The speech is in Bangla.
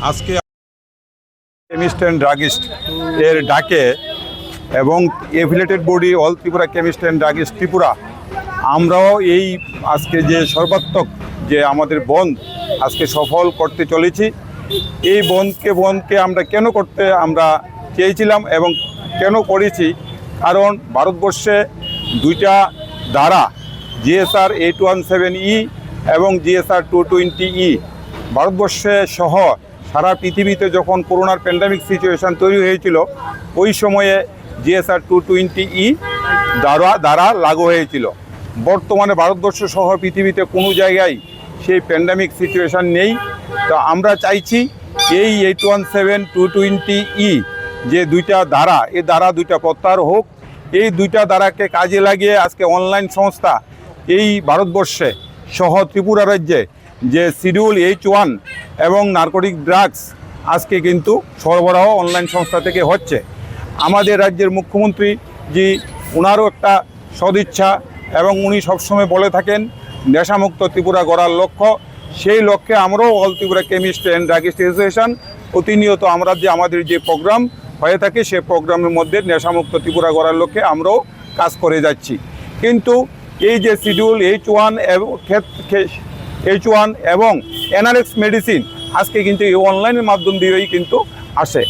আজকে কেমিস্ট অ্যান্ড ড্রাগিস্ট এর ডাকে এবং affiliated body all Tripura chemist and druggist Tripura আমরাও এই আজকে যে সর্বাত্মক যে আমাদের বন্ধ আজকে সফল করতে চলেছি। এই বন্ধকে আমরা কেন করতে আমরা চেয়েছিলাম এবং কেন করেছি, কারণ ভারতবর্ষে দুইটা ধারা জিএসআর 817E এবং জিএসআর 220E ভারতবর্ষে সহ সারা পৃথিবীতে যখন করোনার প্যান্ডামিক সিচুয়েশান তৈরি হয়েছিল ওই সময়ে জিএসআর 220E দ্বারা লাগু হয়েছিল। বর্তমানে ভারতবর্ষ সহ পৃথিবীতে কোনো জায়গায় সেই প্যান্ডামিক সিচুয়েশান নেই। তো আমরা চাইছি এই 817 220E যে দুইটা ধারা, এই ধারা দুইটা প্রত্যাহার হোক। এই দুইটা ধারাকে কাজে লাগিয়ে আজকে অনলাইন সংস্থা এই ভারতবর্ষে সহ ত্রিপুরা রাজ্যে যে শিডিউল H1 এবং নার্কোটিক ড্রাগস আজকে কিন্তু সরবরাহ অনলাইন সংস্থা থেকে হচ্ছে। আমাদের রাজ্যের মুখ্যমন্ত্রী জি ওনারও একটা সদিচ্ছা এবং উনি সবসময় বলে থাকেন নেশামুক্ত ত্রিপুরা গড়ার লক্ষ্য। সেই লক্ষ্যে আমরাও all Tripura chemist and druggist association প্রতিনিয়ত আমাদের যে প্রোগ্রাম হয়ে থাকে সেই প্রোগ্রামের মধ্যে নেশামুক্ত ত্রিপুরা গড়ার লক্ষ্যে আমরাও কাজ করে যাচ্ছি। কিন্তু এই যে শিডিউল H1 এবং এনআরএক্স মেডিসিন আজকে কিন্তু এই অনলাইনের মাধ্যম দিয়েই কিন্তু আসে।